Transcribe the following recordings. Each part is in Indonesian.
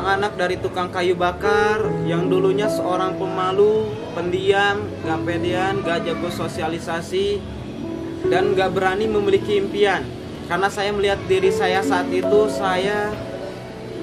seorang anak dari tukang kayu bakar yang dulunya seorang pemalu, pendiam, gak pedean, gak jago sosialisasi, dan gak berani memiliki impian. Karena saya melihat diri saya saat itu, saya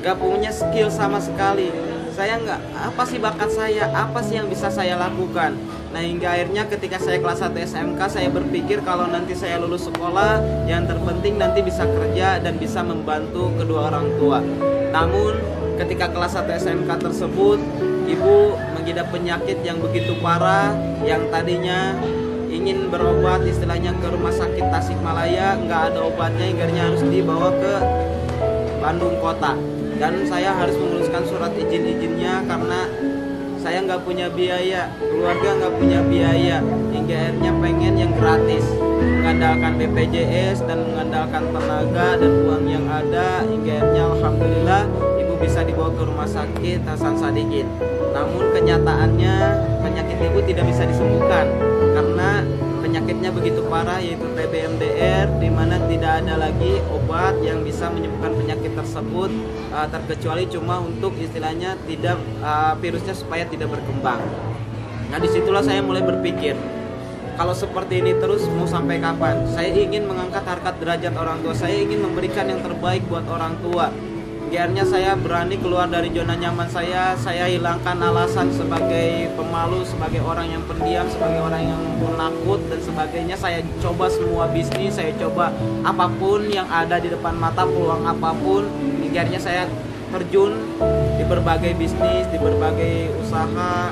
gak punya skill sama sekali. Saya nggak, apa sih bakat saya, apa sih yang bisa saya lakukan. Nah hingga akhirnya ketika saya kelas 1 SMK, saya berpikir kalau nanti saya lulus sekolah, yang terpenting nanti bisa kerja dan bisa membantu kedua orang tua. Namun ketika kelas 1 SMK tersebut, ibu mengidap penyakit yang begitu parah, yang tadinya ingin berobat istilahnya ke rumah sakit Tasikmalaya, nggak ada obatnya, hingga harus dibawa ke Bandung kota. Dan saya harus menuliskan surat izin-izinnya karena saya nggak punya biaya, keluarga nggak punya biaya, hingga akhirnya pengen yang gratis, mengandalkan BPJS dan mengandalkan tenaga dan uang yang ada, hingga akhirnya alhamdulillah ibu bisa dibawa ke rumah sakit Hasan Sadikin. Namun kenyataannya penyakit ibu tidak bisa disembuhkan karena penyakitnya begitu parah, yaitu TB-MDR, di mana tidak ada lagi obat yang bisa menyembuhkan penyakit tersebut, terkecuali cuma untuk istilahnya tidak virusnya supaya tidak berkembang. Nah disitulah saya mulai berpikir, kalau seperti ini terus mau sampai kapan? Saya ingin mengangkat harkat derajat orang tua, saya ingin memberikan yang terbaik buat orang tua. Akhirnya saya berani keluar dari zona nyaman saya hilangkan alasan sebagai pemalu, sebagai orang yang pendiam, sebagai orang yang penakut dan sebagainya. Saya coba semua bisnis, saya coba apapun yang ada di depan mata, peluang apapun. Akhirnya saya terjun di berbagai bisnis, di berbagai usaha.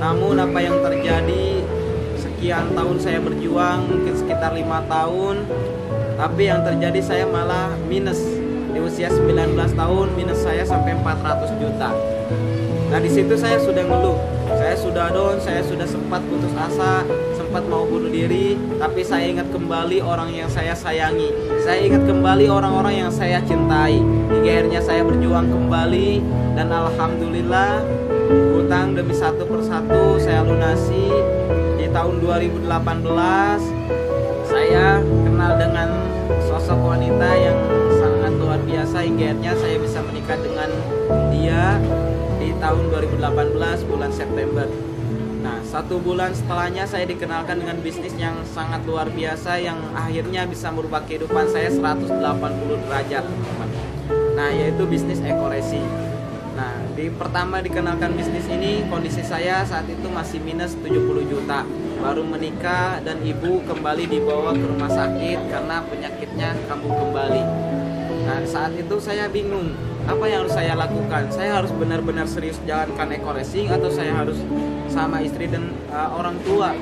Namun apa yang terjadi, sekian tahun saya berjuang, mungkin sekitar 5 tahun, tapi yang terjadi saya malah minus. Di usia 19 tahun minus saya sampai 400 juta. Nah di situ saya sudah ngeluh, saya sudah down, saya sudah sempat putus asa, sempat mau bunuh diri. Tapi saya ingat kembali orang yang saya sayangi, saya ingat kembali orang-orang yang saya cintai. Hingga akhirnya saya berjuang kembali, dan alhamdulillah hutang demi satu persatu saya lunasi. Di tahun 2018 saya kenal dengan sosok wanita yang sangat luar biasa, hingga akhirnya saya bisa menikah dengan dia di tahun 2018 bulan September. Nah 1 bulan setelahnya saya dikenalkan dengan bisnis yang sangat luar biasa, yang akhirnya bisa merubah kehidupan saya 180 derajat, teman-teman. Nah yaitu bisnis Ekoresi. Nah pertama dikenalkan bisnis ini, kondisi saya saat itu masih minus 70 juta. Baru menikah dan ibu kembali dibawa ke rumah sakit karena penyakitnya kambuh kembali. Nah saat itu saya bingung, apa yang harus saya lakukan? Saya harus benar-benar serius jalankan Ekoresi atau saya harus sama istri dan orang tua?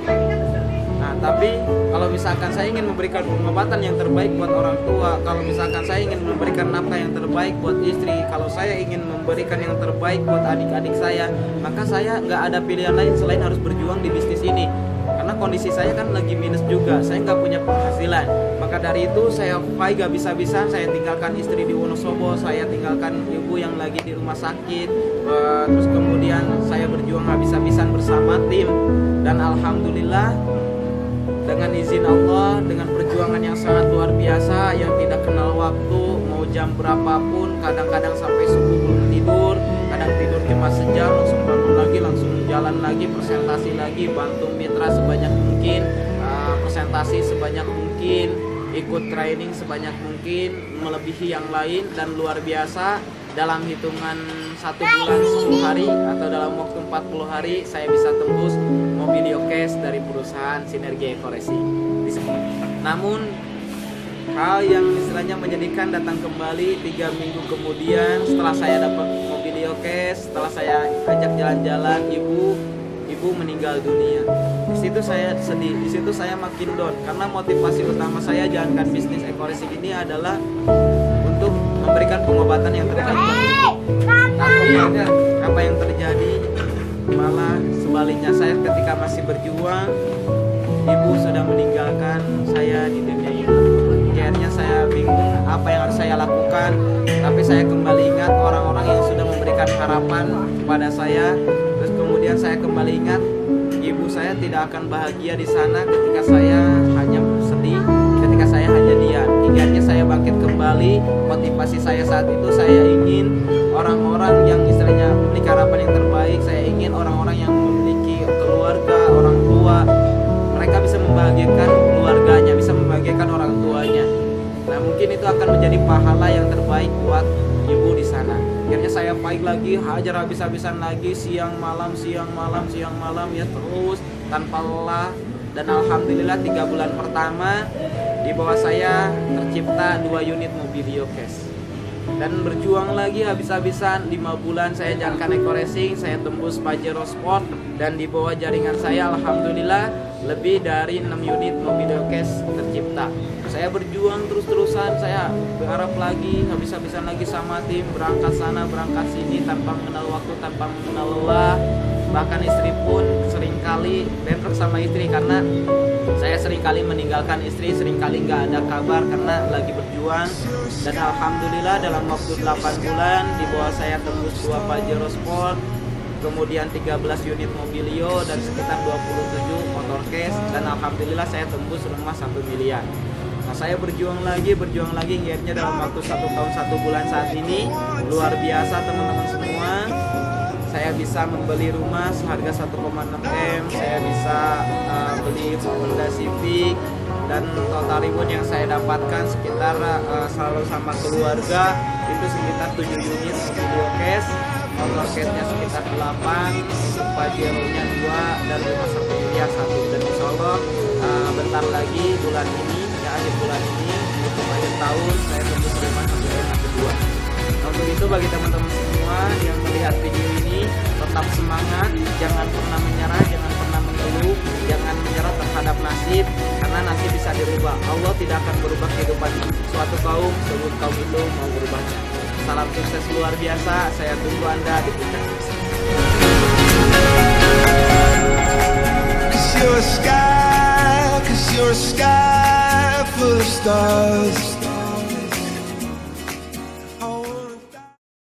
Nah tapi kalau misalkan saya ingin memberikan pengobatan yang terbaik buat orang tua, kalau misalkan saya ingin memberikan nafkah yang terbaik buat istri, kalau saya ingin memberikan yang terbaik buat adik-adik saya, maka saya nggak ada pilihan lain selain harus berjuang di bisnis ini. Karena kondisi saya kan lagi minus juga, saya nggak punya penghasilan. Maka dari itu saya fight gak bisa-bisa, saya tinggalkan istri di Wonosobo, saya tinggalkan ibu yang lagi di rumah sakit. Terus kemudian saya berjuang habis-habisan bersama tim. Dan alhamdulillah dengan izin Allah, dengan perjuangan yang sangat luar biasa, yang tidak kenal waktu, mau jam berapapun, kadang-kadang sampai subuh belum tidur, kadang tidur cuma sejam, langsung bangun lagi, langsung jalan lagi, presentasi lagi, bantu mitra sebanyak mungkin, presentasi sebanyak mungkin, ikut training sebanyak mungkin, melebihi yang lain. Dan luar biasa, dalam hitungan 1 bulan 10 hari atau dalam waktu 40 hari saya bisa tembus mobil cash dari perusahaan Sinergi Ekoresi. Namun hal yang istilahnya menyedihkan datang kembali 3 minggu kemudian setelah saya dapat mobil cash, setelah saya ajak jalan-jalan, ibu meninggal dunia. Di situ saya sedih, di situ saya makin down karena motivasi utama saya jalankan bisnis Ekoresi ini adalah untuk memberikan pengobatan yang terbaik buat ibu. Tapi apa yang terjadi malah sebaliknya, saya ketika masih berjuang, ibu sudah meninggalkan saya di dunia ini. Akhirnya saya bingung apa yang harus saya lakukan. Tapi saya kembali ingat orang-orang yang sudah memberikan harapan kepada saya. Terus kemudian saya kembali ingat ibu saya tidak akan bahagia di sana ketika saya hanya sedih, ketika saya hanya diam. Hingga saya bangkit kembali. Motivasi saya saat itu, saya ingin orang-orang yang mungkin orang-orang yang memiliki keluarga, orang tua, mereka bisa membahagiakan keluarganya, bisa membahagiakan orang tuanya. Nah mungkin itu akan menjadi pahala yang terbaik buat ibu di sana. Akhirnya saya fight lagi, hajar habis-habisan lagi, siang malam ya, terus tanpa lelah. Dan alhamdulillah 3 bulan pertama di bawah saya tercipta 2 unit Mobilio Cash. Dan berjuang lagi habis-habisan 5 bulan saya jalankan Eco Racing, saya tembus Pajero Sport, dan di bawah jaringan saya alhamdulillah lebih dari 6 unit Mobilio Cash tercipta. Saya berjuang terus-terusan, saya berharap lagi, habis-habisan lagi sama tim, berangkat sana, berangkat sini, tanpa mengenal waktu, tanpa mengenal lelah. Bahkan istri pun seringkali bentrok sama istri, karena saya seringkali meninggalkan istri, seringkali nggak ada kabar karena lagi berjuang. Dan alhamdulillah dalam waktu 8 bulan di bawah saya tembus 2 Pajero Sport, kemudian 13 unit Mobilio, dan sekitar 27 motor cash, dan alhamdulillah saya tembus rumah 1 miliar. Nah saya berjuang lagi, akhirnya dalam waktu 1 tahun 1 bulan saat ini luar biasa teman-teman semua. Saya bisa membeli rumah seharga 1,6 M, saya bisa beli Honda Civic, dan total reward yang saya dapatkan sekitar selalu sama keluarga itu sekitar 7 unit Mobilio Cash, motor cashnya sekitar 8, untuk Pajero-nya 2, dan rumah 1 miliar 1. Dan insya Allah bentar lagi bulan ini, ya akhir bulan ini, untuk akhir tahun saya tembus rumah 1 miliar 2. Nah, untuk itu bagi teman-teman semua yang melihat video ini, tetap semangat, jangan pernah menyerah, jangan pernah mengeluh, jangan menyerah terhadap nasib, karena nasib bisa dirubah. Allah tidak akan berubah kehidupan suatu kaum sebelum kaum itu mau berubahnya. Salam sukses luar biasa, saya tunggu Anda di puncak sukses. Cause you're a sky full of stars.